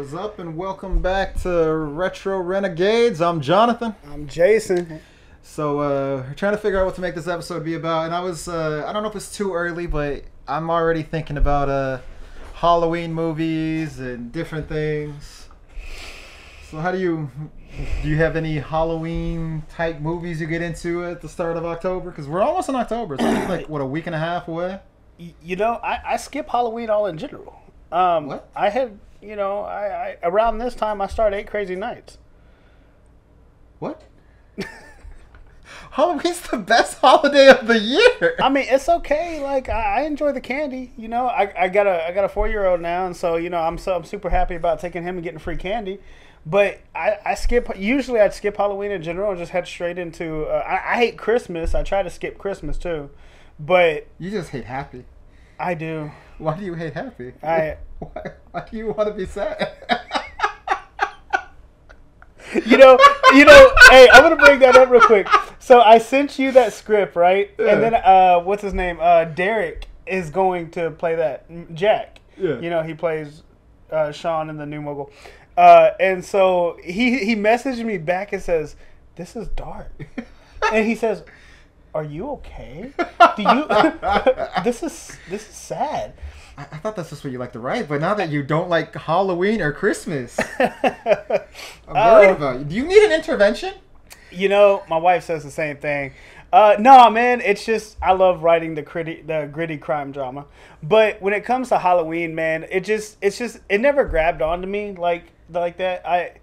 What's up, and welcome back to Retro Renegades. I'm Jonathan. I'm Jason. So we're trying to figure out what to make this episode be about, and I don't know if it's too early, but I'm already thinking about Halloween movies and different things. So how do you have any Halloween type movies you get into at the start of October? Because we're almost in October. So it's like what, a week and a half away? You know, I skip Halloween all in general. What? I had, I around this time I start 8 Crazy Nights. What? Halloween's the best holiday of the year. I mean, it's okay. Like I enjoy the candy. You know, I got a 4-year-old now, and so I'm super happy about taking him and getting free candy. But I skip. Usually, I'd skip Halloween in general and just head straight into. I hate Christmas. I try to skip Christmas too, but you just hate happy. I do. Why do you hate happy? Why do you want to be sad? Hey, I'm gonna bring that up real quick. So I sent you that script, right? Yeah. And then what's his name? Derek is going to play that. Jack. Yeah. He plays Sean in The New Mogul. And so he messaged me back and says, "This is dark." And he says, "Are you okay? Do you? This is sad." I thought that's just what you like to write, but now that you don't like Halloween or Christmas, I'm worried about you. Do you need an intervention? My wife says the same thing. No, man, it's just I love writing the gritty crime drama. But when it comes to Halloween, man, it never grabbed onto me like that.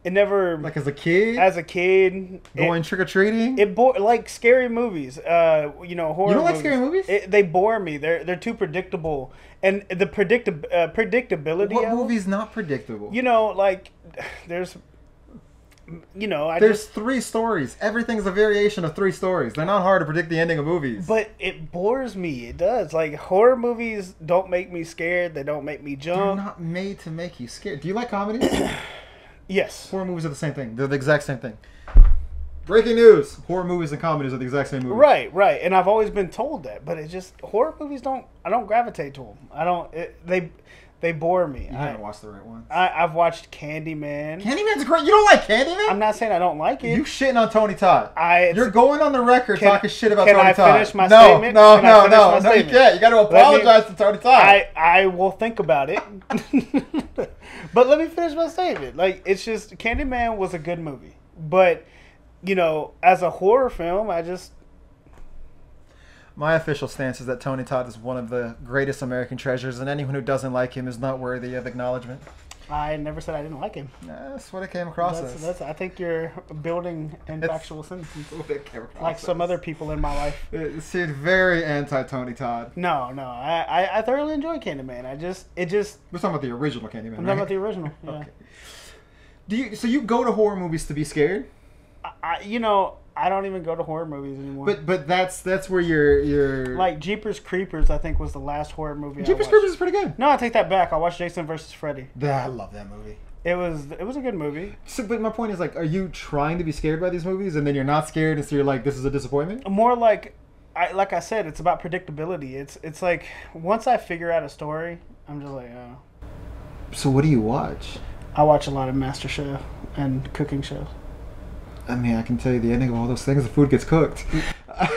It never, like as a kid. Going trick or treating. It bore like scary movies. Horror. You don't like scary movies? They bore me. They're too predictable, and the predictability. What movie's not predictable? There's 3 stories. Everything's a variation of 3 stories. They're not hard to predict the ending of movies. But it bores me. It does. Like horror movies don't make me scared. They don't make me jump. They're not made to make you scared. Do you like comedies? Yes. Horror movies are the same thing. They're the exact same thing. Breaking news. Horror movies and comedies are the exact same movie. Right. And I've always been told that. But it just, horror movies I don't gravitate to them. They bore me. You haven't watched the right ones. I've watched Candyman. Candyman's great. You don't like Candyman? I'm not saying I don't like it. You shitting on Tony Todd. You're going on the record talking shit about Tony Todd. Can I finish my statement? No, you can't. You got to apologize to Tony Todd. I will think about it. But let me finish my statement. Like, it's just, Candyman was a good movie. But, as a horror film, My official stance is that Tony Todd is one of the greatest American treasures, and anyone who doesn't like him is not worthy of acknowledgement. I never said I didn't like him. That's what it came across as. I think you're building an factual sentences. Like some other people in my life. It seemed very anti-Tony Todd. No. I thoroughly enjoy Candyman. We're talking about the original Candyman, I'm talking about the original, yeah. Okay. So you go to horror movies to be scared? I don't even go to horror movies anymore. But that's where you're like Jeepers Creepers. I think was the last horror movie. Jeepers Creepers is pretty good. No, I take that back. I watched Jason vs. Freddy. I love that movie. It was a good movie. So, but my point is, like, are you trying to be scared by these movies, and then you're not scared, and so you're like, this is a disappointment? More like I said, it's about predictability. It's like once I figure out a story, I'm just like, oh. So what do you watch? I watch a lot of MasterChef and cooking shows. I mean, I can tell you the ending of all those things. The food gets cooked.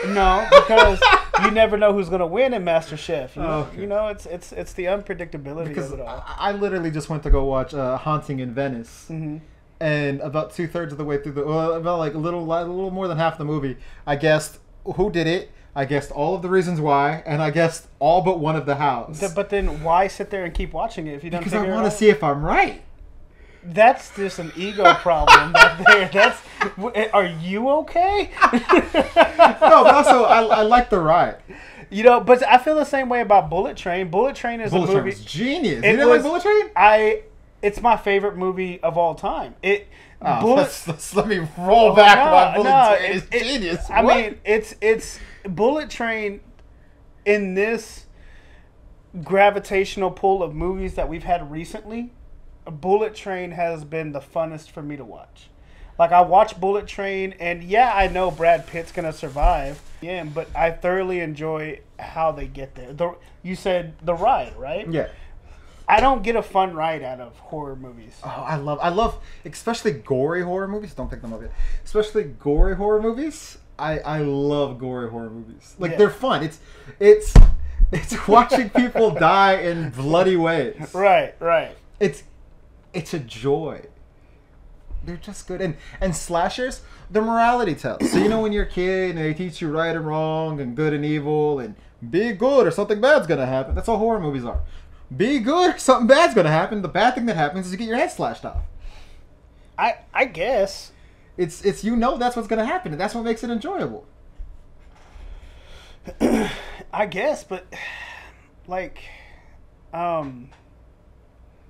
No, because you never know who's gonna win in MasterChef. It's the unpredictability of it all. I literally just went to go watch Haunting in Venice, and about 2/3 of the way through about like a little more than half the movie, I guessed who did it. I guessed all of the reasons why, and I guessed all but one of the house. But then why sit there and keep watching it if you don't? Because I want to see if I'm right. That's just an ego problem back there. Are you okay? No, but also I like the ride. But I feel the same way about Bullet Train. Bullet Train is a movie. Bullet Train was genius. You didn't like Bullet Train? It's my favorite movie of all time. Let me roll back why Bullet Train is genius. I mean, it's Bullet Train in this gravitational pull of movies that we've had recently. Bullet Train has been the funnest for me to watch. Like, I watch Bullet Train, and yeah, I know Brad Pitt's gonna survive. Yeah, but I thoroughly enjoy how they get there. You said the ride, right? Yeah. I don't get a fun ride out of horror movies. Oh, I love, especially gory horror movies. Don't pick them up yet. Especially gory horror movies. I love gory horror movies. Like they're fun. It's watching people die in bloody ways. Right. It's a joy. They're just good. And slashers, they're morality tales. So when you're a kid and they teach you right and wrong and good and evil and be good or something bad's gonna happen. That's all horror movies are. Be good or something bad's gonna happen. The bad thing that happens is you get your head slashed off. I guess. It's that's what's gonna happen, and that's what makes it enjoyable. I guess, but like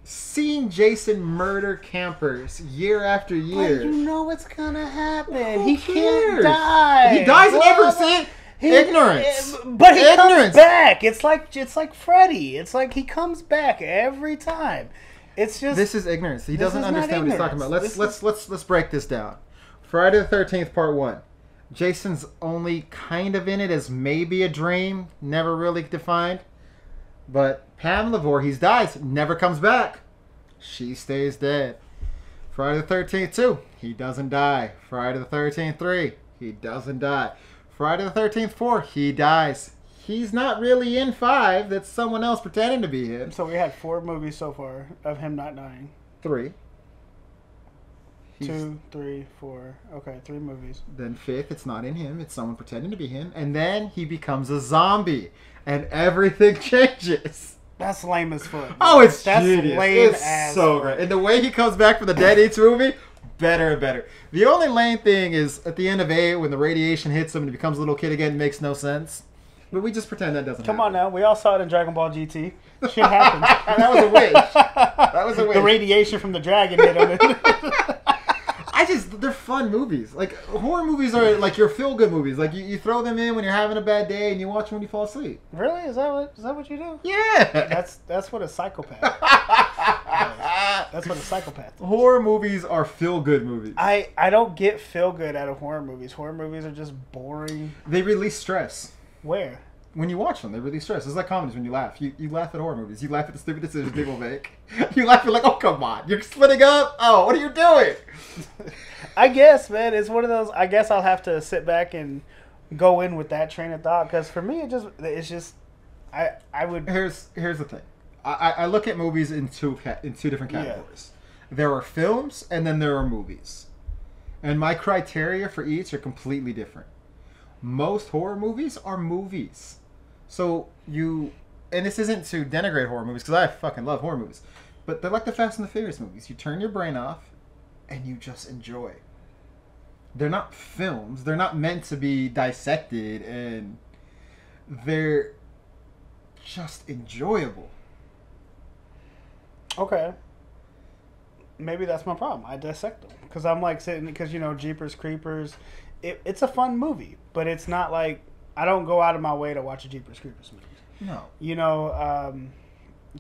seeing Jason murder campers year after year. But you know what's gonna happen. He can't die. He dies in every scene. Ignorance. But he comes back. It's like Freddy. It's like he comes back every time. It's just this is ignorance. He doesn't understand what he's talking about. Let's break this down. Friday the 13th, Part 1. Jason's only kind of in it as maybe a dream, never really defined. But Pam Lavore, he dies, never comes back. She stays dead. Friday the 13th 2, he doesn't die. Friday the 13th 3, he doesn't die. Friday the 13th 4, he dies. He's not really in 5. That's someone else pretending to be him. So we had 4 movies so far of him not dying. 3. 2, 3, 4. Okay, 3 movies. Then 5th, it's not in him. It's someone pretending to be him. And then he becomes a zombie. And everything changes. That's lame as fuck. Oh, that's genius. Lame it's as so fuck. great. And the way he comes back for the Dead Eats movie, better and better. The only lame thing is at the end of 8, when the radiation hits him and he becomes a little kid again, it makes no sense. But we just pretend that doesn't happen. Come on now. We all saw it in Dragon Ball GT. Shit happens. That was a wish. That was a wish. The radiation from the dragon hit him. They're fun movies. Like, horror movies are like your feel-good movies. Like, you throw them in when you're having a bad day and you watch them when you fall asleep. Really? Is that what you do? Yeah. That's what a psychopath does. That's what a psychopath does. Horror movies are feel-good movies. I don't get feel-good out of horror movies. Horror movies are just boring. They release stress. Where? When you watch them, they release stress. It's like comedies when you laugh. You laugh at horror movies. You laugh at the stupid decisions people make. You laugh at like, oh, come on. You're splitting up? Oh, what are you doing? I guess, man, it's one of those. I guess I'll have to sit back and go in with that train of thought. Because for me, it's just, I would. Here's the thing. I look at movies in two different categories. Yeah. There are films and then there are movies. And my criteria for each are completely different. Most horror movies are movies. So and this isn't to denigrate horror movies because I fucking love horror movies, but they're like the Fast and the Furious movies. You turn your brain off and you just enjoy. They're not films. They're not meant to be dissected, and they're just enjoyable. Okay. Maybe that's my problem. I dissect them because I'm like sitting because Jeepers Creepers. It's a fun movie, but it's not like I don't go out of my way to watch a Jeepers Creepers movie. No.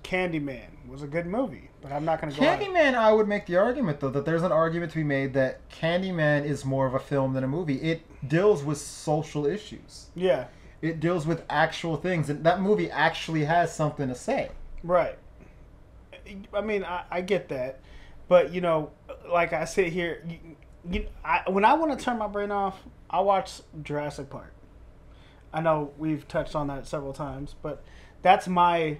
Candyman was a good movie, but I'm not going to go Candyman, I would make the argument, though, that there's an argument to be made that Candyman is more of a film than a movie. It deals with social issues. Yeah. It deals with actual things, and that movie actually has something to say. Right. I mean, I get that, but, like I sit here... when I want to turn my brain off, I watch Jurassic Park. I know we've touched on that several times, but that's I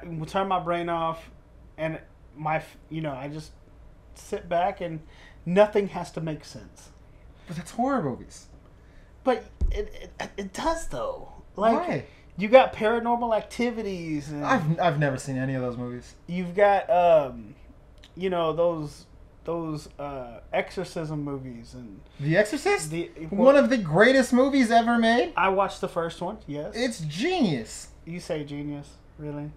will turn my brain off, and I just sit back and nothing has to make sense. But that's horror movies. But it does though. Like, why? You got Paranormal Activities. And I've never seen any of those movies. You've got those exorcism movies and The Exorcist? One of the greatest movies ever made? I watched the first one, yes. It's genius. You say genius, really?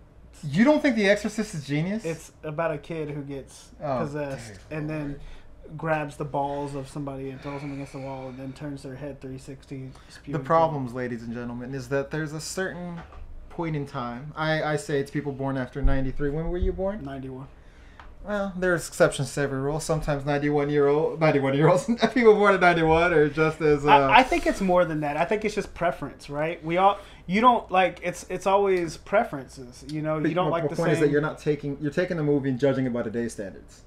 You don't think The Exorcist is genius? It's about a kid who gets possessed and then grabs the balls of somebody and throws them against the wall and then turns their head 360. The problems, ladies and gentlemen, is that there's a certain point in time. I say it's people born after 93. When were you born? 91. Well, there's exceptions to every rule. Sometimes 91-year-olds, people born in 91 are just as. I think it's more than that. I think it's just preference, right? You don't like it's always preferences. You know, you don't like the same. The point is that you're taking the movie and judging it by today's standards.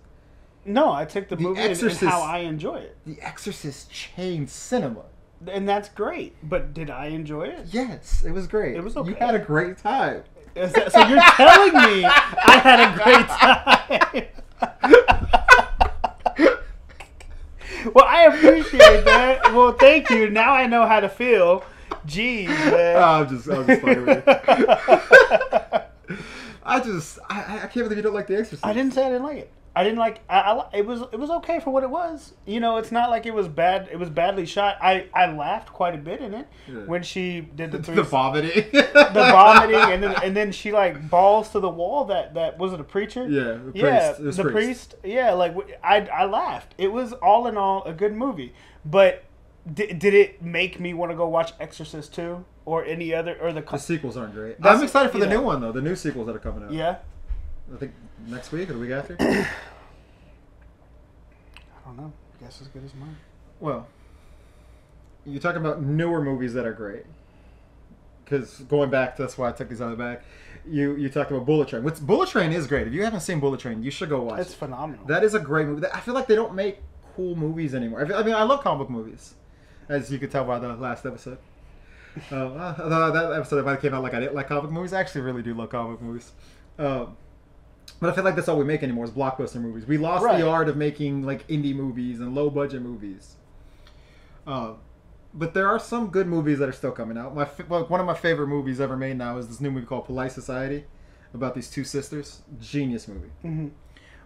No, I take the movie and how I enjoy it. The Exorcist changed cinema. And that's great. But did I enjoy it? Yes, it was great. It was okay. You had a great time. So you're telling me I had a great time. Well, I appreciate that. Well, thank you. Now I know how to feel. Jeez, man. I'm just fucking with you. I can't believe you don't like The Exorcist. I didn't say I didn't like it. I didn't like. It was okay for what it was. You know, it's not like it was bad. It was badly shot. I laughed quite a bit in it when she did the vomiting, and then she like balls to the wall. That was it a preacher? Yeah, the priest. Yeah, like I laughed. It was all in all a good movie. But did it make me want to go watch Exorcist 2 or any other or the sequels aren't great. I'm excited for the new one though. The new sequels that are coming out. Yeah. I think next week or the week after. I don't know. I guess as good as mine. Well, you're talking about newer movies that are great. Because going back, that's why I took these other back. You talked about Bullet Train. Bullet Train is great. If you haven't seen Bullet Train, you should go watch it. It's phenomenal. That is a great movie. I feel like they don't make cool movies anymore. I mean, I love comic book movies, as you could tell by the last episode. That episode that came out like I didn't like comic book movies. I actually really do love comic book movies. But I feel like that's all we make anymore is blockbuster movies. We lost the art of making like indie movies and low budget movies. But there are some good movies that are still coming out. One of my favorite movies ever made now is this new movie called Polite Society, about these two sisters. Genius movie. Mm-hmm.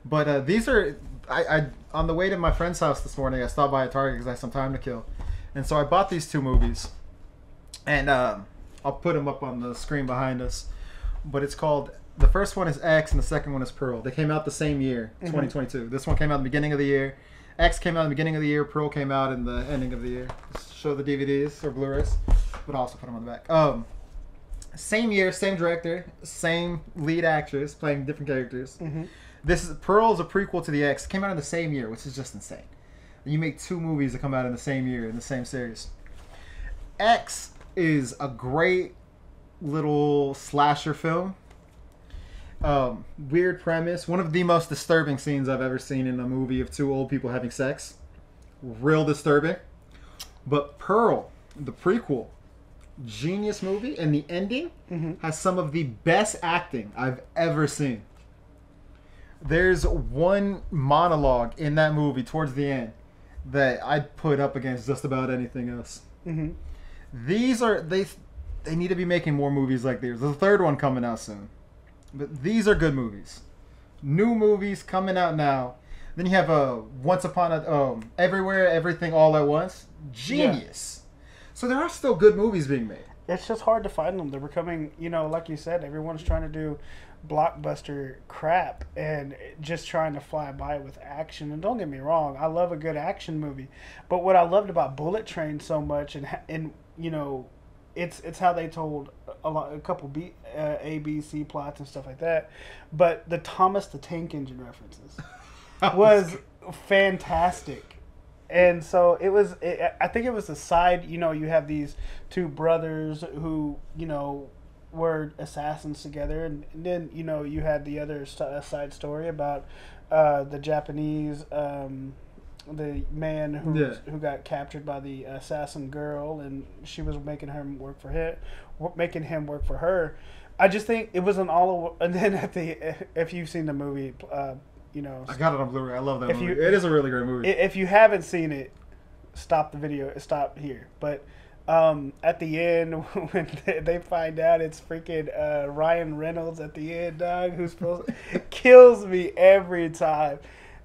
But these are I on the way to my friend's house this morning. I stopped by a Target because I had some time to kill, and so I bought these two movies, and I'll put them up on the screen behind us. But it's called. The first one is X and the second one is Pearl. They came out the same year, 2022. This one came out in the beginning of the year. X came out in the beginning of the year. Pearl came out in the ending of the year. Show the DVDs or Blu-rays, but also put them on the back. Same year, same director, same lead actress playing different characters. Mm-hmm. Pearl is a prequel to the X. Came out in the same year, which is just insane. You make two movies that come out in the same year in the same series. X is a great little slasher film. Weird premise. One of the most disturbing scenes I've ever seen in a movie of two old people having sex. Real disturbing. But Pearl, the prequel, genius movie, and the ending has some of the best acting I've ever seen. There's one monologue in that movie towards the end that I'd put up against just about anything else. Mm-hmm. They need to be making more movies like these. There's a third one coming out soon. But these are good movies. New movies coming out now. Then you have Once Upon a Everywhere, Everything, All at Once. Genius. Yeah. So there are still good movies being made. It's just hard to find them. They're becoming, like you said, everyone's trying to do blockbuster crap and just trying to fly by with action. And don't get me wrong, I love a good action movie. But what I loved about Bullet Train so much, and it's how they told a couple A, B, C plots and stuff like that. But the Thomas the Tank Engine references was fantastic. And so I think it was the side, you have these two brothers who, were assassins together. And then, you had the other side story about the Japanese, the man who got captured by the assassin girl, and she was making him work for her. I just think it was an all. And then if you've seen the movie, I got it on Blu-ray. I love that movie. It is a really great movie. If you haven't seen it, stop the video. Stop here. But at the end, when they find out it's freaking Ryan Reynolds at the end, dog, who's supposed kills me every time.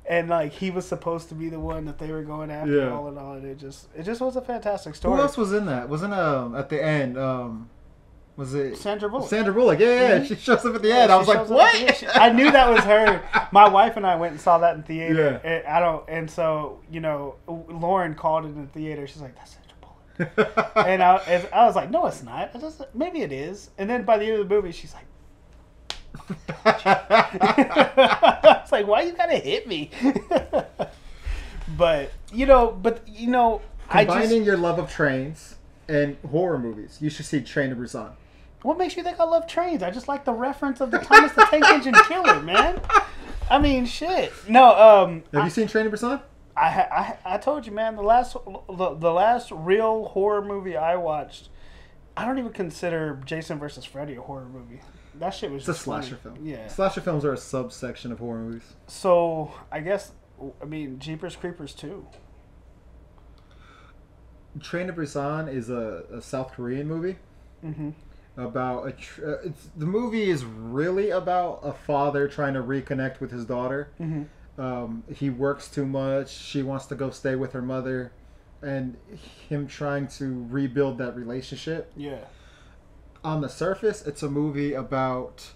And he was supposed to be the one that they were going after, all in all, and it just was a fantastic story. Who else was in that? Wasn't at the end? Was it Sandra Bullock? Sandra Bullock, yeah. She shows up at the end. I was like, what? I knew that was her. My wife and I went and saw that in theater. Yeah. And so Lauren called it in the theater. She's like, that's Sandra Bullock. and I was like, no, it's not. Maybe it is. And then by the end of the movie, she's like, It's like, why you gotta hit me? but Combining your love of trains and horror movies, you should see Train to Busan. What makes you think I love trains? I just like the reference of the Thomas the Tank Engine Killer, man. I mean, shit. No. Have you seen Train to Busan? I told you, man. The last real horror movie I watched, I don't even consider Jason versus Freddy a horror movie. That shit was just a slasher funny. film. Yeah. Slasher films are a subsection of horror movies. So I guess Jeepers Creepers 2. Train to Busan is a South Korean movie. Mm-hmm. About the movie is really about a father trying to reconnect with his daughter. Mm-hmm. He works too much. She wants to go stay with her mother, and him trying to rebuild that relationship. Yeah. On the surface, it's a movie about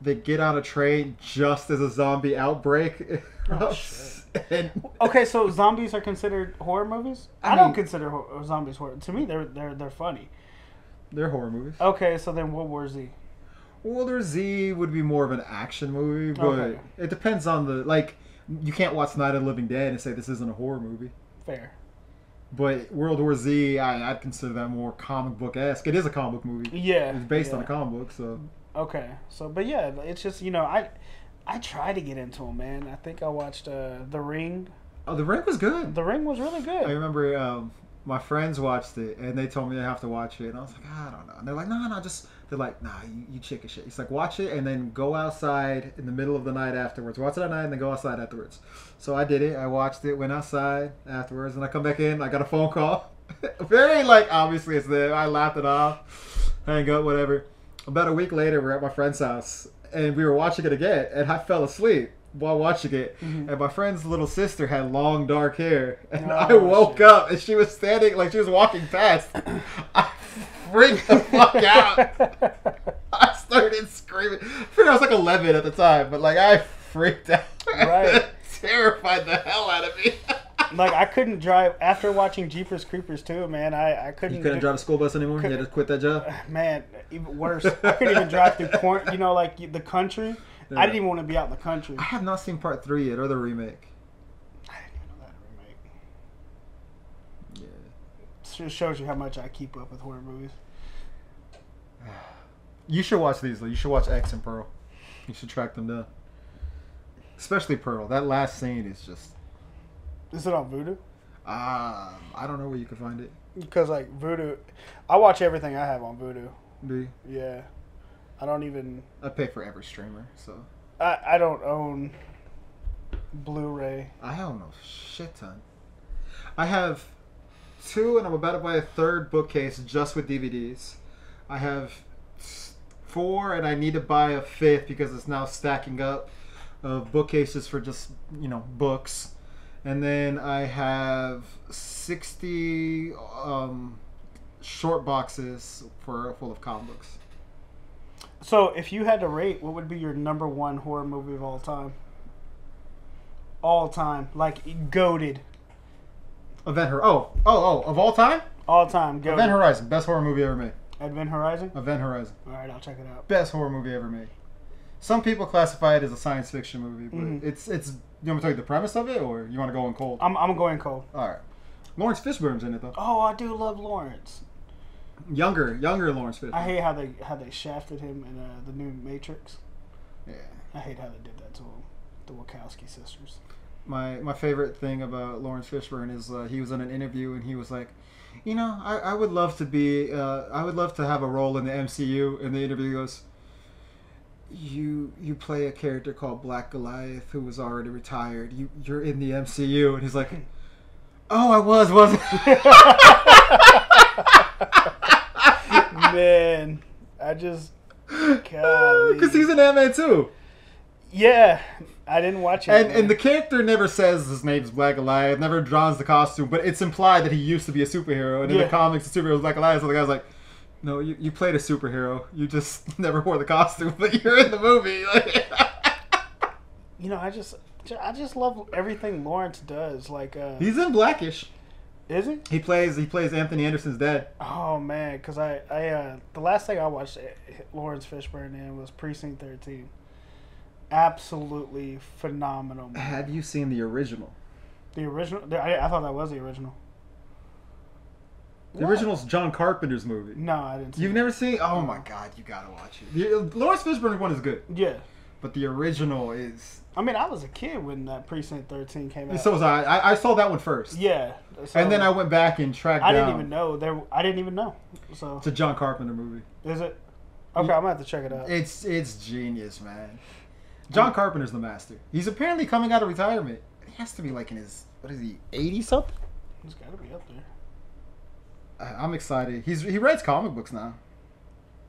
they get on a train just as a zombie outbreak. Oh, shit. Okay, so zombies are considered horror movies? I don't consider zombies horror. To me, they're funny. They're horror movies. Okay, so then World War Z. World War Z would be more of an action movie, but it depends on you can't watch Night of the Living Dead and say this isn't a horror movie. Fair. But World War Z, I'd consider that more comic book-esque. It is a comic book movie. Yeah. It's based on a comic book, so. Okay, but yeah, it's just, I try to get into them, man. I think I watched The Ring. Oh, The Ring was good. The Ring was really good. I remember my friends watched it, and they told me I have to watch it, and I was like, I don't know. And they're like, no, they're like, nah, you chicken shit. He's like, watch it, and then go outside in the middle of the night afterwards. Watch it at night, and then go outside afterwards. So I did it. I watched it, went outside afterwards, and I come back in. I got a phone call. Very, obviously it's there. I laughed it off. Hang up, whatever. About a week later, we're at my friend's house, and we were watching it again, and I fell asleep while watching it. Mm-hmm. And my friend's little sister had long dark hair, and I woke up, and she was standing she was walking past. I freaked the fuck out. I started screaming. I figured I was 11 at the time, but I freaked out. Right. Terrified the hell out of me. I couldn't drive after watching Jeepers Creepers 2, man. I couldn't. You couldn't drive a school bus anymore. You had to quit that job. Man, even worse. I couldn't even drive through the country. Yeah. I didn't even want to be out in the country. I have not seen part 3 yet or the remake. I didn't even know that remake. Yeah. It just shows you how much I keep up with horror movies. You should watch these though. You should watch X and Pearl. You should track them down. Especially Pearl. That last scene is just. Is it on Vudu? I don't know where you can find it. Because Vudu, I watch everything I have on Vudu. Do you? Yeah. I don't even. I pay for every streamer, so. I don't own Blu-ray. I own a shit ton. I have 2, and I'm about to buy a 3rd bookcase just with DVDs. I have 4, and I need to buy a 5th because it's now stacking up of bookcases for just books. And then I have 60 short boxes full of comic books. So, if you had to rate, what would be your number 1 horror movie of all time? All time, goated. Event Horizon. Oh, of all time? All time, goated. Event Horizon, best horror movie ever made. Event Horizon? Event Horizon. All right, I'll check it out. Best horror movie ever made. Some people classify it as a science fiction movie, but it's. You want me to tell you the premise of it, or you want to go in cold? I'm going cold. All right. Lawrence Fishburne's in it though. Oh, I do love Lawrence. Younger Lawrence Fishburne. I hate how they shafted him in the new Matrix. Yeah. I hate how they did that to him. The Wachowski sisters. My favorite thing about Lawrence Fishburne is he was in an interview and he was like, I would love to be I would love to have a role in the MCU. And the interview goes, you play a character called Black Goliath who was already retired. You're in the MCU. And he's like, oh, I wasn't Man, I just because he's in Ant-Man too. Yeah, I didn't watch it. And the character never says his name's Black Goliath, never draws the costume, but it's implied that he used to be a superhero. And in the comics, the superhero was Black Goliath. So the guy's like, no, you played a superhero. You just never wore the costume, but you're in the movie. I just love everything Lawrence does. He's in Blackish. Is he? He plays Anthony Anderson's dad. Oh man, because I the last thing I watched Lawrence Fishburne in was Precinct 13. Absolutely phenomenal movie. Have you seen the original? The original? I thought that was the original. The original's John Carpenter's movie. No, I didn't see You've never seen? Oh my god, you gotta watch it. The Lawrence Fishburne one is good. Yeah. But the original is... I mean, I was a kid when that Precinct 13 came out. So was I. I saw that one first. Yeah. So and then I went back and tracked down... I didn't even know. So it's a John Carpenter movie. Is it? Okay, I'm going to have to check it out. It's genius, man. John Carpenter's the master. He's apparently coming out of retirement. He has to be like in his... What is he? 80-something? He's got to be up there. I'm excited. He writes comic books now.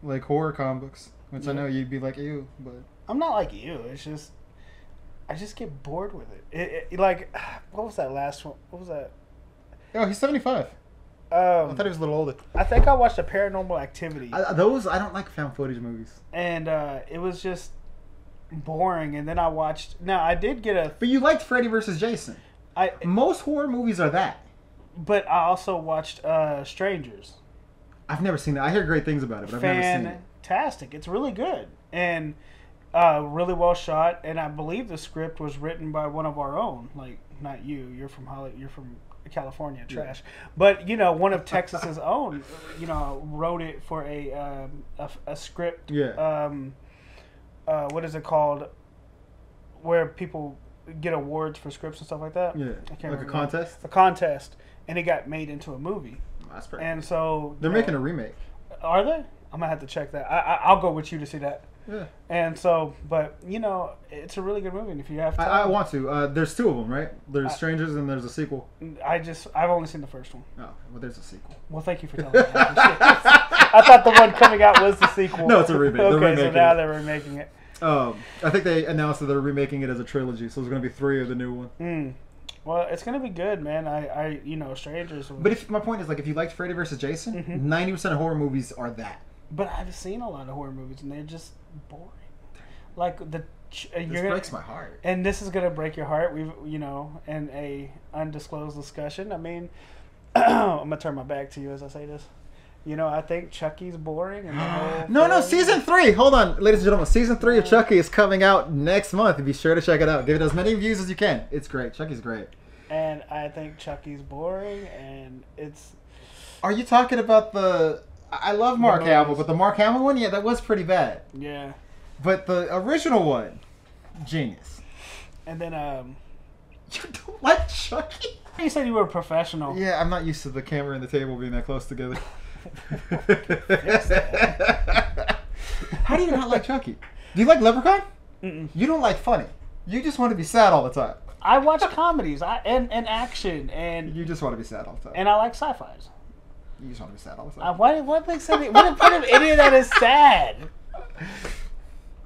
Like horror comic books. Which I know you'd be like, ew, but... I'm not like you. It's just... I just get bored with it. Like, what was that last one? What was that? Oh, he's 75. I thought he was a little older. I think I watched a Paranormal Activity. I don't like found footage movies. And it was just boring. And then I watched... Now, I did get a... But you liked Freddy vs. Jason. Most horror movies are that. But I also watched Strangers. I've never seen that. I hear great things about it, but I've never seen it. Fantastic. It's really good. And really well shot. And I believe the script was written by one of our own. Like, not you. You're from Hollywood. You're from California. Trash. Yeah. But, one of Texas's own, wrote it for a script. Yeah. What is it called? Where people get awards for scripts and stuff like that. Yeah. I can't remember. A contest? A contest. And it got made into a movie. That's pretty And so... They're making a remake. Are they? I'm going to have to check that. I'll go with you to see that. Yeah. And so, but, it's a really good movie. And if you have time... I want to. There's two of them, right? There's Strangers and there's a sequel. I've only seen the first one. Oh, well, there's a sequel. Well, thank you for telling me that. I thought the one coming out was the sequel. No, it's a remake. Okay, so now they're remaking it. I think they announced that they're remaking it as a trilogy, so there's going to be 3 of the new one. Well, it's going to be good, man. Strangers. But my point is, like, if you liked Freddy vs. Jason, 90% of horror movies are that. But I've seen a lot of horror movies, and they're just boring. Like, this breaks my heart. And this is going to break your heart. We've, in a undisclosed discussion. I mean, I'm going to turn my back to you as I say this. I think Chucky's boring. And the whole no, season 3. Hold on, ladies and gentlemen. Season 3 of Chucky is coming out next month. Be sure to check it out. Give it as many views as you can. It's great. Chucky's great. And I think Chucky's boring, and it's... Are you talking about the... I love Mark Hamill, but the Mark Hamill one, yeah, that was pretty bad. Yeah. But the original one, genius. And then, You don't like Chucky? You said you were a professional. Yeah, I'm not used to the camera and the table being that close together. How do you not like Chucky? Do you like Leprechaun? Mm-mm. You don't like funny. You just want to be sad all the time. I watch comedies and action, and... You just want to be sad all the time. And I like sci-fis. You just want to be sad all the time. What makes any of that is sad?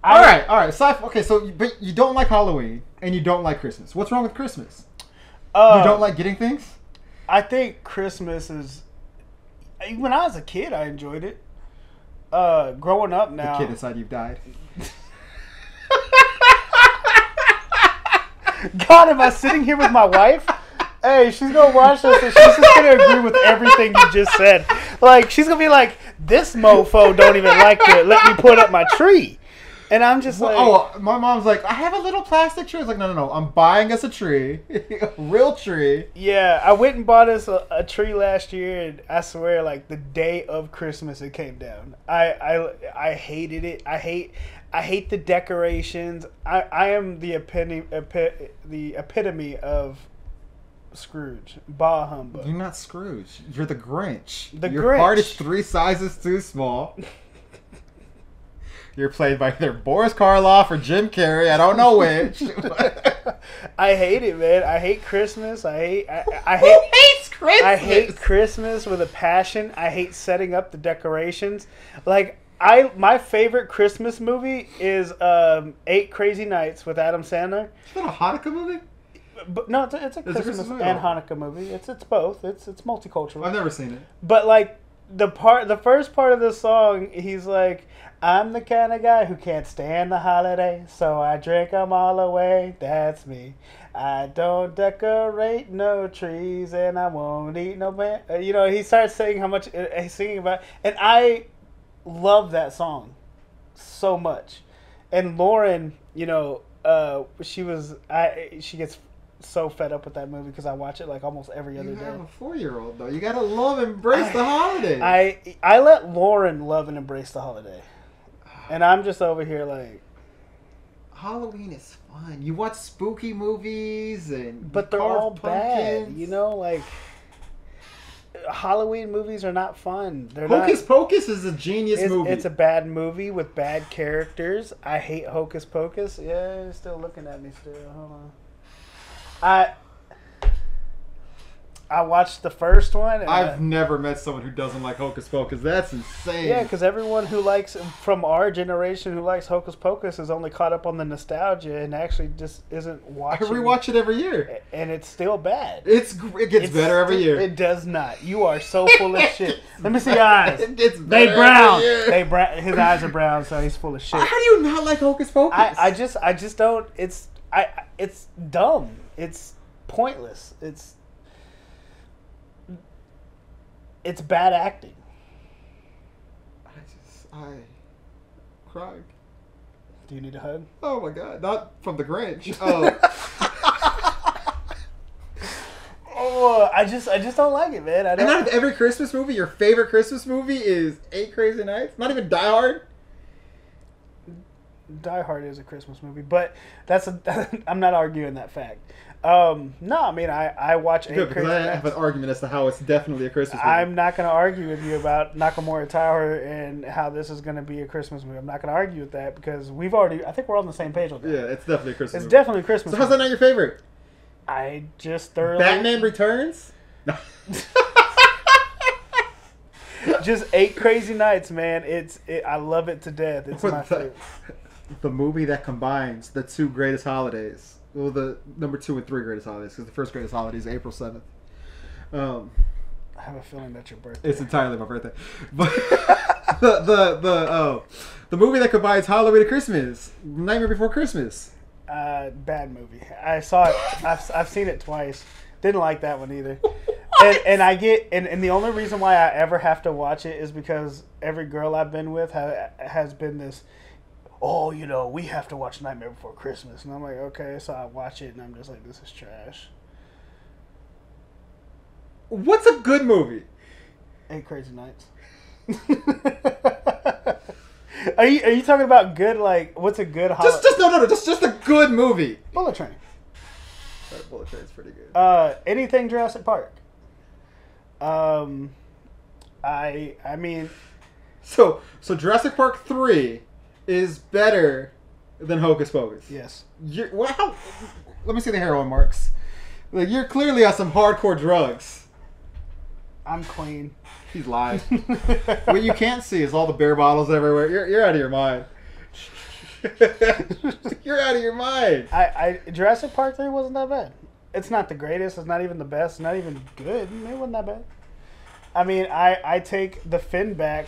All right. Okay, so but you don't like Halloween and you don't like Christmas. What's wrong with Christmas? You don't like getting things? I think Christmas is... When I was a kid, I enjoyed it. Growing up now... The kid inside you've died. God, am I sitting here with my wife? Hey, she's going to watch this and she's just going to agree with everything you just said. Like, she's going to be like, this mofo don't even like to let me put up my tree. And I'm just like... Oh, my mom's like, I have a little plastic tree. I was like, no. I'm buying us a tree. A real tree. Yeah, I went and bought us a tree last year, and I swear, like, the day of Christmas, it came down. I hated it. I hate the decorations. I am the epitome of Scrooge. Bah humbug. You're not Scrooge. You're the Grinch. Your Grinch. Heart is 3 sizes too small. You're played by either Boris Karloff or Jim Carrey. I don't know which. I hate it, man. I hate Christmas. Who hates Christmas? I hate Christmas with a passion. I hate setting up the decorations. Like, my favorite Christmas movie is 8 Crazy Nights with Adam Sandler. Is that a Hanukkah movie? But no, it's a Christmas movie and Hanukkah movie. It's both. It's multicultural. I've never seen it. But like the first part of the song, he's like, I'm the kind of guy who can't stand the holiday, so I drink them all away. That's me. I don't decorate no trees and I won't eat no you know, he starts saying how much he's singing about, and I love that song so much. And Lauren, you know, she gets so fed up with that movie because I watch it like almost every other day. You have a 4-year-old though. You gotta love and embrace the holidays. I let Lauren love and embrace the holiday, and I'm just over here like, Halloween is fun. You watch spooky movies but they're all bad. You know, like Halloween movies are not fun. Hocus Pocus is a genius movie. It's a bad movie with bad characters. I hate Hocus Pocus. Yeah, you're still looking at me still. Hold on. I watched the first one. And I've never met someone who doesn't like Hocus Pocus. That's insane. Yeah, because everyone who likes, from our generation, who likes Hocus Pocus is only caught up on the nostalgia and actually just isn't watching. I rewatch it every year. And it's still bad. It gets better every year. It does not. You are so full of shit. Let me see your eyes. It gets better they brown. Every year. His eyes are brown, so he's full of shit. How do you not like Hocus Pocus? I just don't. It's dumb. It's pointless. It's bad acting. I cried. Do you need a hug? Oh my god, not from the Grinch. Oh. Oh, I just don't like it, man. And out of every Christmas movie, your favorite Christmas movie is 8 Crazy Nights? Not even Die Hard? Die Hard is a Christmas movie, but I'm not arguing that fact. No, I mean I watch 8 Crazy Nights. I have an argument as to how it's definitely a Christmas movie. I'm not going to argue with you about Nakamura Tower and how this is going to be a Christmas movie. I'm not going to argue with that because I think we're on the same page on that. Yeah, it's definitely a Christmas movie. It's definitely a Christmas movie. So how's that not your favorite? I just thoroughly... Batman Returns? No. Just 8 Crazy Nights, man. I love it to death. It's my favorite. The movie that combines the 2 greatest holidays. Well, the number 2 and 3 greatest holidays, because the first greatest holiday is April 7th. I have a feeling that's your birthday. It's entirely my birthday. But the movie that combines Halloween and Christmas, Nightmare Before Christmas. Bad movie. I saw it. I've seen it twice. Didn't like that one either. And the only reason why I ever have to watch it is because every girl I've been with has been this, oh, you know, we have to watch Nightmare Before Christmas. And I'm like, okay, so I watch it and I'm just like, this is trash. What's a good movie? 8 Crazy Nights. Are you talking about good, like, what's a good holiday? Just a good movie. Bullet Train. Bullet Train's pretty good. Anything Jurassic Park. I mean, so Jurassic Park 3 is better than Hocus Pocus. Yes. Let me see the heroin marks. Like, you're clearly on some hardcore drugs. I'm clean. He's lying. What you can't see is all the beer bottles everywhere. You're out of your mind. You're out of your mind. Jurassic Park 3 wasn't that bad. It's not the greatest. It's not even the best. It's not even good. It wasn't that bad. I mean, I take the Finback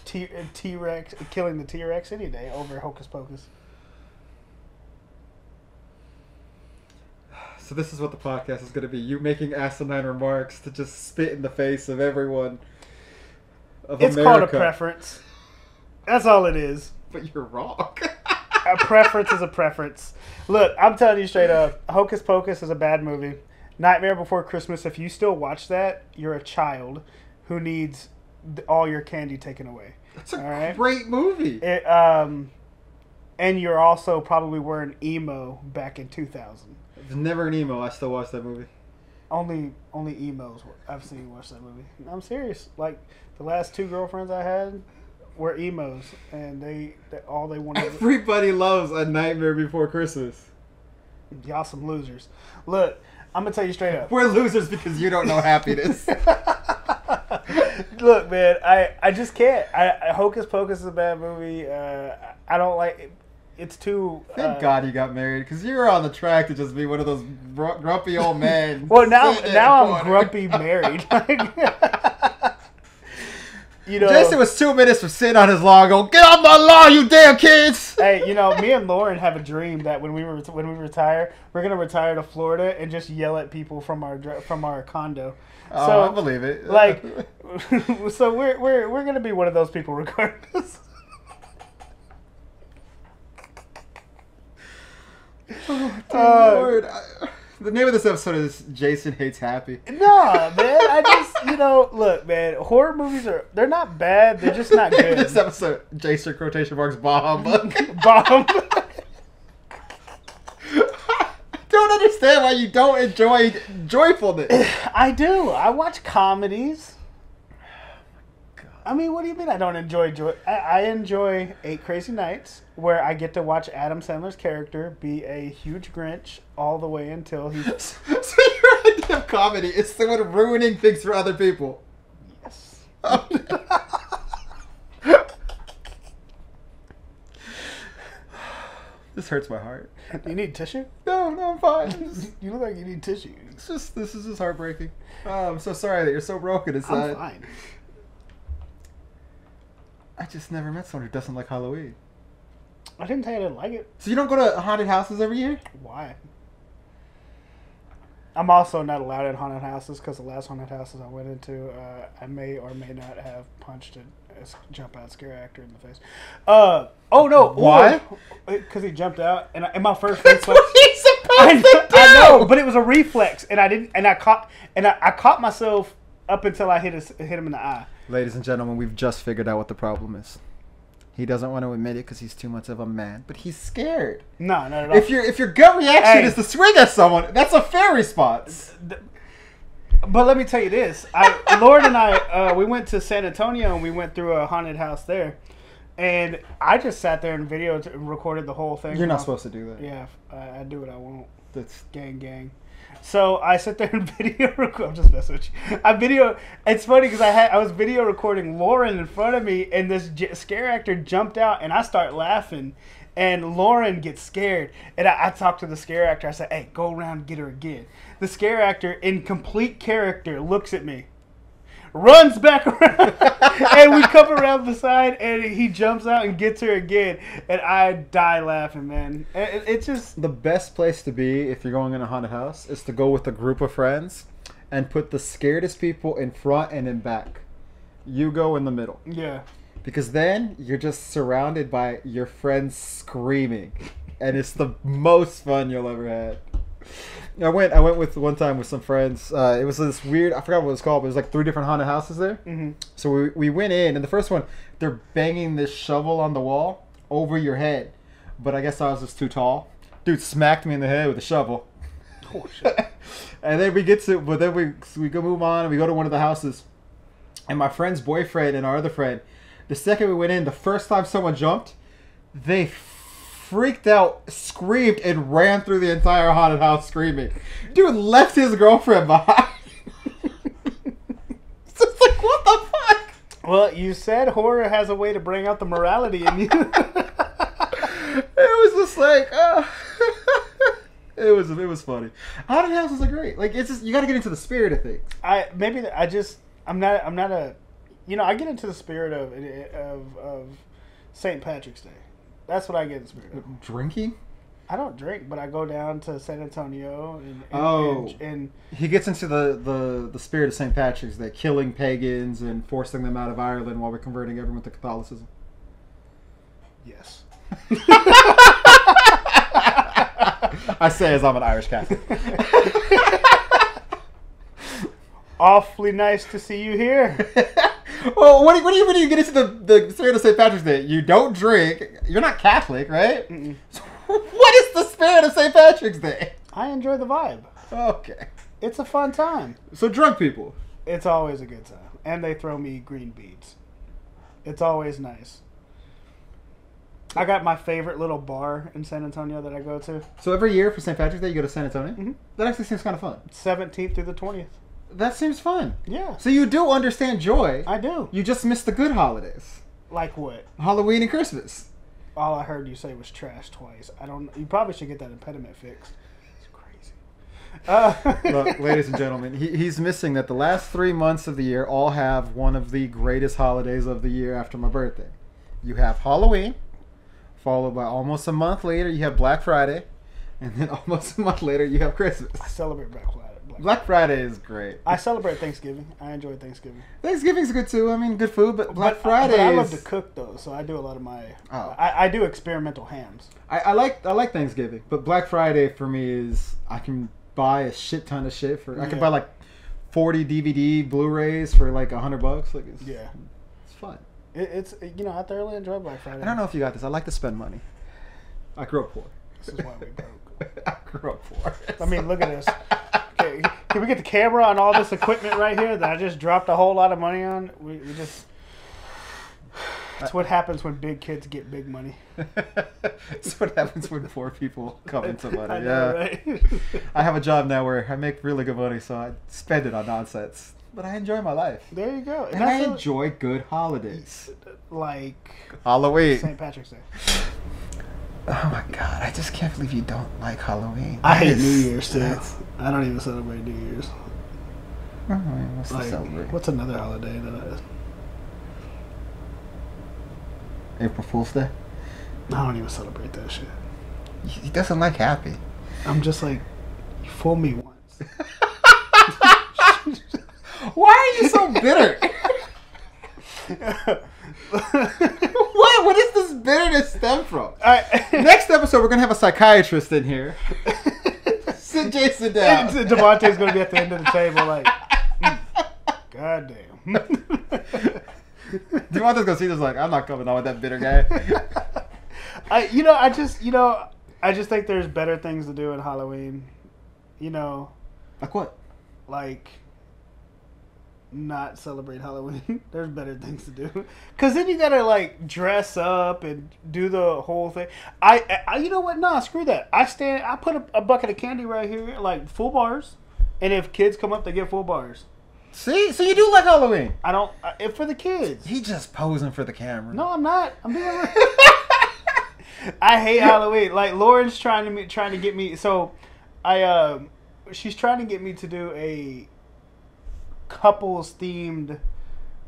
T-Rex, killing the T-Rex any day over Hocus Pocus. So this is what the podcast is going to be. You making asinine remarks to just spit in the face of everyone of It's America. Called a preference. That's all it is. But you're wrong. A preference is a preference. Look, I'm telling you straight up, Hocus Pocus is a bad movie. Nightmare Before Christmas, if you still watch that, you're a child who needs all your candy taken away. That's a great movie. And you're also probably wearing emo back in 2000. I was never an emo. I still watch that movie. Only emos I've seen watch that movie. I'm serious. Like, the last 2 girlfriends I had were emos, and they all they wanted. Everybody loves A Nightmare Before Christmas. Y'all some losers. Look, I'm gonna tell you straight up. We're losers because you don't know happiness. Look, man, I just can't. Hocus Pocus is a bad movie. I don't like it. It's too... Thank God you got married, because you were on the track to just be one of those grumpy old men. Well, now I'm grumpy married. You know, Jason was 2 minutes from sitting on his lawn going, "Get off my lawn, you damn kids!" Hey, you know, me and Lauren have a dream that when we retire, we're gonna retire to Florida and just yell at people from our condo. Oh, So, I believe it. Like, so we're gonna be one of those people regardless. Oh, dear Lord. The name of this episode is Jason Hates Happy. Nah, man. I just, look, man. Horror movies they're not bad. They're just not good. This episode, Jason quotation marks bomb. Bomb. Don't understand why you don't enjoy joyfulness. I do. I watch comedies. I mean, what do you mean I don't enjoy joy? I enjoy 8 Crazy Nights, where I get to watch Adam Sandler's character be a huge Grinch all the way until he's... So your idea of comedy is someone ruining things for other people? Yes. This hurts my heart. Do you need tissue? No, I'm fine. You look like you need tissue. This is just heartbreaking. Oh, I'm so sorry that you're so broken inside. I'm fine. I just never met someone who doesn't like Halloween. I didn't tell you I didn't like it. So you don't go to haunted houses every year? Why? I'm also not allowed in haunted houses because the last haunted houses I went into, I may or may not have punched a jump out scare actor in the face. Oh no! Why? Because he jumped out, and my first reflex. That's what he's supposed to do. I know, but it was a reflex, and I didn't, and I caught myself up until I hit him in the eye. Ladies and gentlemen, we've just figured out what the problem is. He doesn't want to admit it because he's too much of a man, but he's scared. No, not at all. If your gut reaction is to swing at someone, that's a fair response. But let me tell you this: Lauren and I, we went to San Antonio and we went through a haunted house there, and I just sat there and recorded the whole thing. You're not supposed to do that. Yeah, I do what I want. That's gang. So I sit there and video record. I'm just messing with you. It's funny because I was video recording Lauren in front of me, and this scare actor jumped out, and I start laughing, and Lauren gets scared, and I talk to the scare actor. I say, "Hey, go around and get her again." The scare actor, in complete character, looks at me, runs back around, and we come around the side, and he jumps out and gets her again, and I die laughing, man. It's just the best place to be if you're going in a haunted house is to go with a group of friends and put the scaredest people in front and in back. You go in the middle. Yeah. Because then you're just surrounded by your friends screaming, and it's the most fun you'll ever have. I went with one time with some friends. It was this weird, I forgot what it was called, but it was like 3 different haunted houses there. Mm-hmm. So we went in, and the first one, they're banging this shovel on the wall over your head. But I guess I was just too tall. Dude smacked me in the head with a shovel. Oh, shit. And then we go move on, and we go to one of the houses. And my friend's boyfriend and our other friend, the second we went in, the first time someone jumped, they freaked out, screamed, and ran through the entire haunted house screaming. Dude left his girlfriend behind. It's just like, what the fuck? Well, you said horror has a way to bring out the morality in you. It was just like, it was funny. Haunted houses are great. Like, it's just, you got to get into the spirit of things. I get into the spirit of St. Patrick's Day. That's what I get in the spirit of. Drinking? I don't drink, but I go down to San Antonio and he gets into the spirit of St. Patrick's Day, killing pagans and forcing them out of Ireland while we're converting everyone to Catholicism. Yes. I say as I'm an Irish Catholic. Awfully nice to see you here. Well, what do you get into the spirit of St. Patrick's Day? You don't drink. You're not Catholic, right? Mm-mm. So what is the spirit of St. Patrick's Day? I enjoy the vibe. Okay. It's a fun time. So drunk people. It's always a good time. And they throw me green beads. It's always nice. I got my favorite little bar in San Antonio that I go to. So every year for St. Patrick's Day, you go to San Antonio? Mm-hmm. That actually seems kind of fun. 17th through the 20th. That seems fun. Yeah. So you do understand joy. I do. You just missed the good holidays. Like what? Halloween and Christmas. All I heard you say was trash twice. You probably should get that impediment fixed. It's crazy. Look, ladies and gentlemen, he's missing that the last 3 months of the year all have one of the greatest holidays of the year after my birthday. You have Halloween, followed by almost a month later you have Black Friday, and then almost a month later you have Christmas. I celebrate Black Friday. Black Friday is great. I celebrate Thanksgiving. I enjoy Thanksgiving. Thanksgiving's good too. I mean, good food, but Black Friday. I love to cook though, so I do a lot of my. Oh. I do experimental hams. I like Thanksgiving, but Black Friday for me is I can buy a shit ton of shit for. I can buy like 40 DVD Blu-rays for like $100. Like it's fun. It's I thoroughly enjoy Black Friday. I don't know if you got this. I like to spend money. I grew up poor. This is why we broke. I grew up poor. I mean, look at this. Okay, can we get the camera on all this equipment right here that I just dropped a whole lot of money on? We just... That's what happens when big kids get big money. That's what happens when poor people come into money. I know, right? I have a job now where I make really good money, so I spend it on nonsense. But I enjoy my life. There you go. And I enjoy good holidays. Like... Halloween. St. Patrick's Day. Oh my god, I just can't believe you don't like Halloween. I hate New Year's too. I don't even celebrate New Year's. What's to celebrate? What's another holiday that April Fool's Day? I don't even celebrate that shit. He doesn't like happy. I'm just like, you fooled me once. Why are you so bitter? What does this bitterness stem from? Next episode, we're going to have a psychiatrist in here. Sit Jason down. Devontae's going to be at the end of the table like, God damn. Devontae's going to see this like, I'm not coming on with that bitter guy. I just think there's better things to do in Halloween. Like what? Like... not celebrate Halloween. There's better things to do. Cause then you gotta like dress up and do the whole thing. I you know what? Nah, screw that. I put a bucket of candy right here, like full bars, and if kids come up, they get full bars. See, so you do like Halloween? I don't. If for the kids. He just posing for the camera. No, I'm not. I'm being. I hate Halloween. Like Lauren's trying to get me. So, she's trying to get me to do a couples themed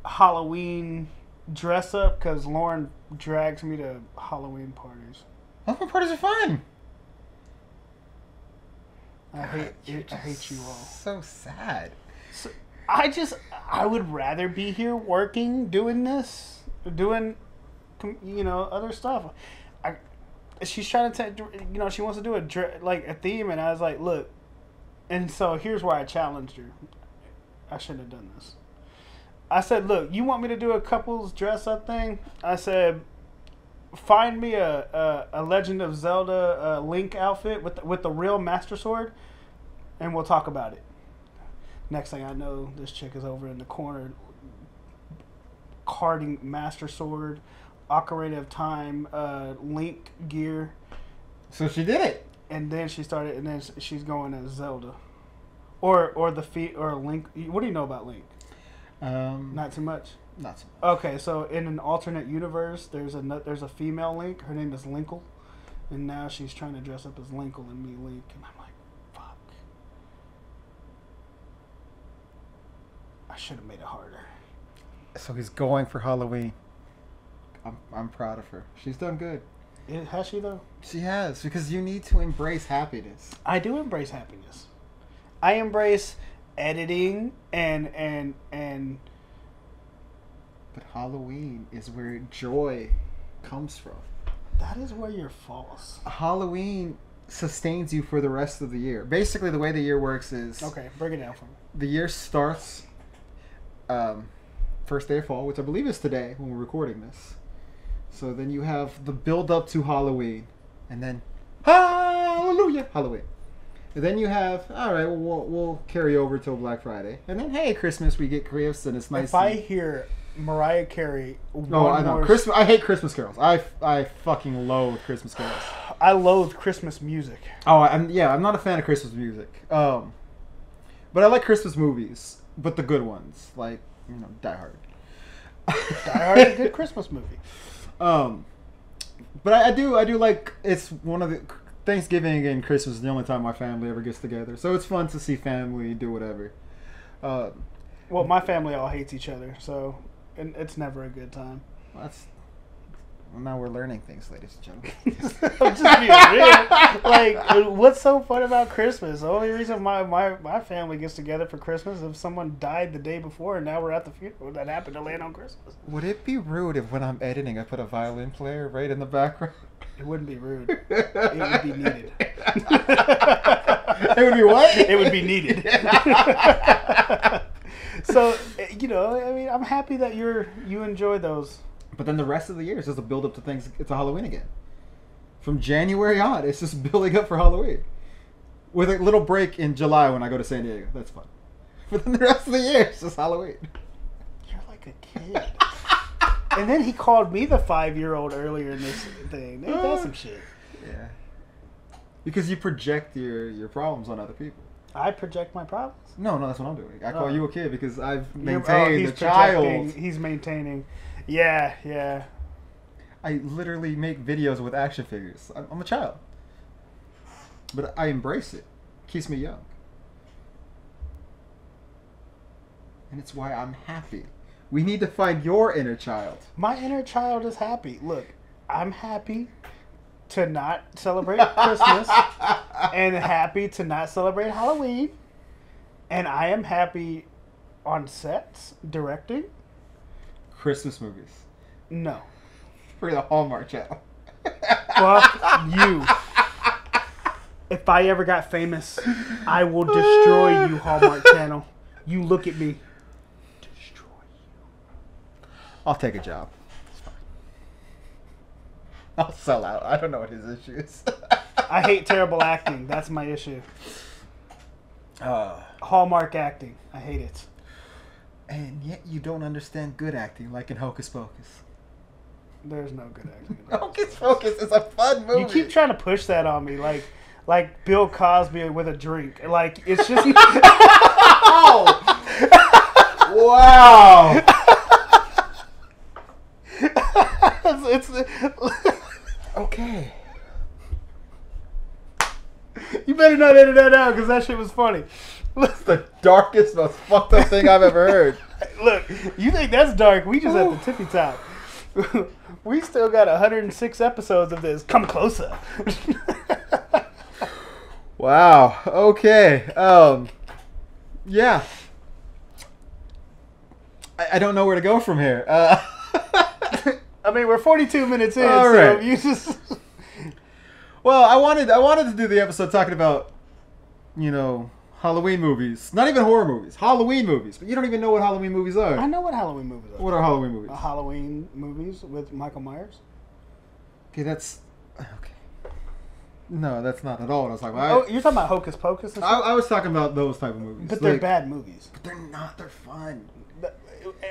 Halloween dress up because Lauren drags me to Halloween parties. Halloween parties are fun. I hate you all. So sad. So, I would rather be here working, doing other stuff. She's trying to she wants to do a theme, and I was like, look, and so here's where I challenged her. I shouldn't have done this. I said, look, you want me to do a couples dress up thing? I said, find me a Legend of Zelda Link outfit with the real Master Sword, and we'll talk about it. Next thing I know, this chick is over in the corner carding Master Sword, Ocarina of Time, Link gear. So she did it. And then she's going as Zelda. Or the feet or Link. What do you know about Link? Not too much. Not so much. Okay, so in an alternate universe, there's a female Link. Her name is Linkle, and now she's trying to dress up as Linkle and me Link, and I'm like, fuck. I should have made it harder. So he's going for Halloween. I'm proud of her. She's done good. Has she though? She has, because you need to embrace happiness. I do embrace happiness. I embrace editing and but Halloween is where joy comes from. That is where you're false. Halloween sustains you for the rest of the year. Basically, the way the year works is... Okay, break it down for me. The year starts first day of fall, which I believe is today when we're recording this. So then you have the build up to Halloween, and then hallelujah, Halloween. And then you have, all right, we'll carry over till Black Friday, and then hey, Christmas, we get gifts, and it's nice. If I hear Mariah Carey, I know Christmas. I hate Christmas carols. I fucking loathe Christmas carols. I loathe Christmas music. Oh, I'm not a fan of Christmas music. But I like Christmas movies, but the good ones, like Die Hard. Die Hard is a good Christmas movie. But I do like, it's one of the Thanksgiving and Christmas is the only time my family ever gets together, so it's fun to see family do whatever. Well, my family all hates each other, so it's never a good time. Well, now we're learning things, ladies and gentlemen. I'm just being real. Like, what's so fun about Christmas? The only reason my family gets together for Christmas is if someone died the day before, and now we're at the funeral that happened to land on Christmas. Would it be rude if when I'm editing I put a violin player right in the background? It wouldn't be rude. It would be needed. It would be what? It would be needed. So, you know, I mean, I'm happy that you enjoy those. But then the rest of the year is just a build up to things. It's a Halloween again. From January on, it's just building up for Halloween. With a little break in July when I go to San Diego. That's fun. But then the rest of the year is just Halloween. You're like a kid. And then he called me the 5-year-old earlier in this thing. That's some shit. Yeah. Because you project your problems on other people. I project my problems? No, that's what I'm doing. I call you a kid because I've maintained the child. He's maintaining. Yeah. I literally make videos with action figures. I'm a child. But I embrace it. Keeps me young. And it's why I'm happy. We need to find your inner child. My inner child is happy. Look, I'm happy to not celebrate Christmas and happy to not celebrate Halloween. And I am happy on sets, directing. Christmas movies. No. For the Hallmark Channel. Fuck you. If I ever got famous, I will destroy you, Hallmark Channel. You look at me. Destroy you. I'll take a job. It's fine. I'll sell out. I don't know what his issue is. I hate terrible acting. That's my issue. Hallmark acting. I hate it. And yet you don't understand good acting, like in Hocus Pocus. There's no good acting. Hocus Pocus is a fun movie. You keep trying to push that on me, like Bill Cosby with a drink. Like, it's just... Oh! Wow! it's okay. You better not edit that out, because that shit was funny. That's the darkest, most fucked up thing I've ever heard. Look, you think that's dark? We just at the tippy top. We still got 106 episodes of this. Come closer. Wow. Okay. Yeah. I don't know where to go from here. I mean, we're 42 minutes in, all so right. you just... Well, I wanted to do the episode talking about, you know, Halloween movies. Not even horror movies. Halloween movies. But you don't even know what Halloween movies are. I know what Halloween movies are. What are Halloween movies? Halloween movies with Michael Myers. Okay, that's... Okay. No, that's not at all what I was talking Oh, about. you're talking about Hocus Pocus and stuff? I was talking about those type of movies. But they're bad movies. But they're not. They're fun.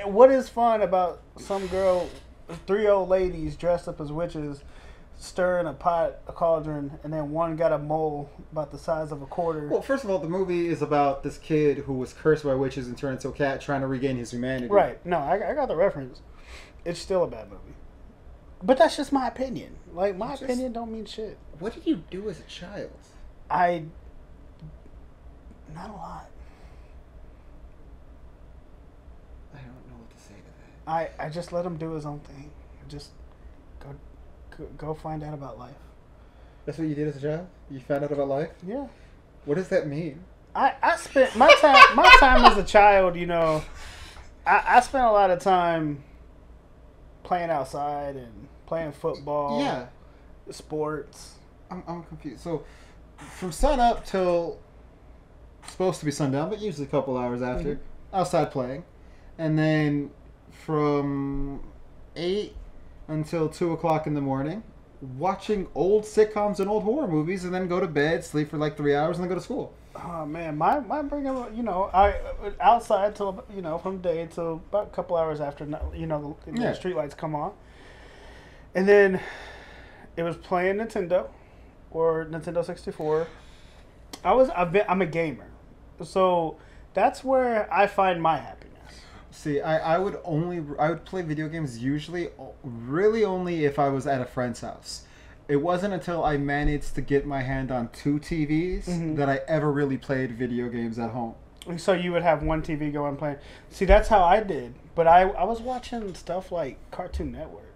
What is fun about some girl, 3 old ladies dressed up as witches, stirring a cauldron, and then one got a mole about the size of a quarter? Well, first of all, the movie is about this kid who was cursed by witches and turned into a cat trying to regain his humanity. Right. No, I got the reference. It's still a bad movie. But that's just my opinion. Like, my opinion don't mean shit. What did you do as a child? Not a lot. I don't know what to say to that. I just let him do his own thing. Just go find out about life. That's what you did as a child? You found out about life? Yeah. What does that mean? I spent my time as a child, you know, I spent a lot of time playing outside and playing football. Yeah. Sports. I'm confused. So, from sun up till supposed to be sundown, but usually a couple hours after, outside playing. And then from 8 until 2 o'clock in the morning, watching old sitcoms and old horror movies, and then go to bed, sleep for like 3 hours, and then go to school. Oh man, my bringing, you know, I outside till, you know, from day till about a couple hours after, you know, the street lights come on, and then it was playing Nintendo or Nintendo 64. I'm a gamer, so that's where I find my happiness. See, I would play video games usually, really only if I was at a friend's house. It wasn't until I managed to get my hand on 2 TVs that I ever really played video games at home. So you would have one TV going playing. See, that's how I did. But I was watching stuff like Cartoon Network.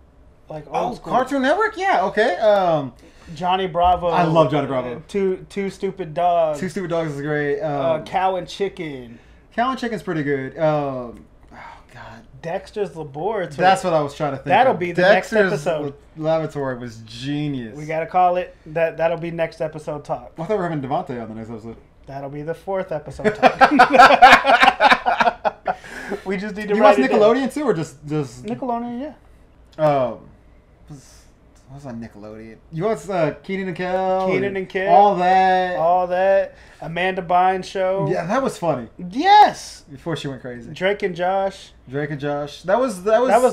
like old school. Cartoon Network. Yeah. Okay. Johnny Bravo. I love Johnny Bravo. Two Stupid Dogs. Two Stupid Dogs is great. Cow and Chicken. Cow and Chicken's pretty good. Oh God. Dexter's Laboratory. That's what I was trying to think. That'll be the next episode. Laboratory was genius. We gotta call it that. That'll be next episode talk. I thought we were having Devontae on the next episode. That'll be the 4th episode talk. We just need to. You watch Nickelodeon too, or just Nickelodeon? Yeah. What's on Nickelodeon? You watch Kenan and Kel? Kenan and Kel. All that. Amanda Bynes show. Yeah, that was funny. Yes. Before she went crazy. Drake and Josh. That was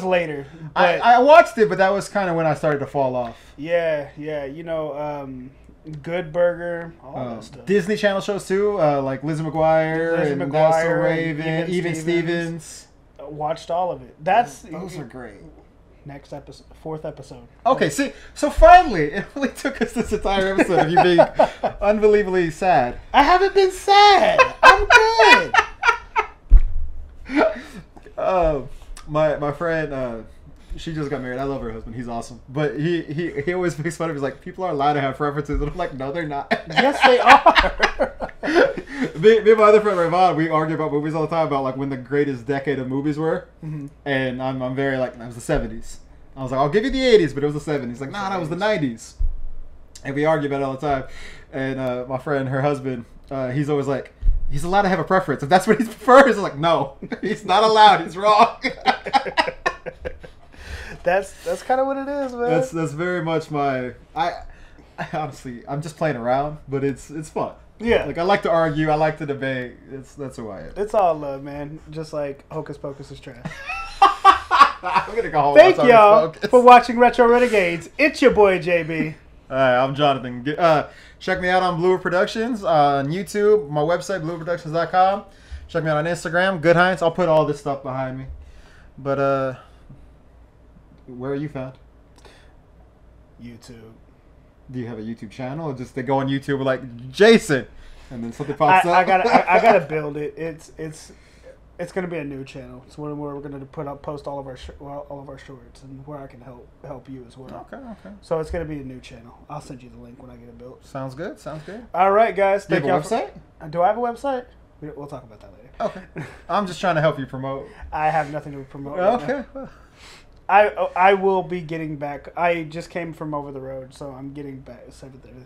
later. I watched it, but that was kind of when I started to fall off. Yeah. You know, Good Burger, all that stuff. Disney Channel shows too, like Lizzie McGuire and That's So Raven, Even Stevens. Watched all of it. Those are great. Next episode, 4th episode. Okay, see, so finally, it really took us this entire episode of you being unbelievably sad. I haven't been sad. I'm good. My friend, she just got married. I love her husband. He's awesome. But he always makes fun of me. He's like, people are allowed to have preferences. And I'm like, no, they're not. Yes, they are. me and my other friend, Ravon, we argue about movies all the time about like when the greatest decade of movies were. Mm-hmm. And I'm very like, it was the 70s. I was like, I'll give you the 80s, but it was the 70s. He's like, nah, that was the 90s. And we argue about it all the time. And my friend, her husband, he's always like, he's allowed to have a preference. If that's what he prefers, I'm like, no, he's not allowed. He's wrong. That's kind of what it is, man. That's very much my. I honestly, I'm just playing around, but it's fun. Yeah. Like I like to argue, I like to debate. That's who I am. It's all love, man. Just like Hocus Pocus is trash. I'm gonna go home. Thank y'all for watching Retro Renegades. It's your boy JB. Alright, I'm Jonathan. Check me out on Blueroof Productions on YouTube, my website blueroof.com. Check me out on Instagram, Good Heinz. I'll put all this stuff behind me. But where are you found? YouTube. Do you have a YouTube channel, or just they go on YouTube like Jason, and then something pops up? I gotta build it. It's gonna be a new channel. It's one where we're gonna post all of our shorts, and where I can help you as well. Okay. So it's gonna be a new channel. I'll send you the link when I get it built. Sounds good. All right, guys. Do you have a website? Do I have a website? We'll talk about that later. Okay. I'm just trying to help you promote. I have nothing to promote. Okay. Right, I will be getting back. I just came from over the road, so I'm getting back. Everything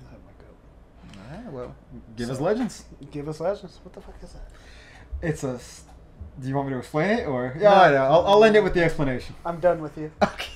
All right, well, give us legends. Give us legends. What the fuck is that? It's a. Do you want me to explain it, or? Yeah, no. I'll end it with the explanation. I'm done with you. Okay.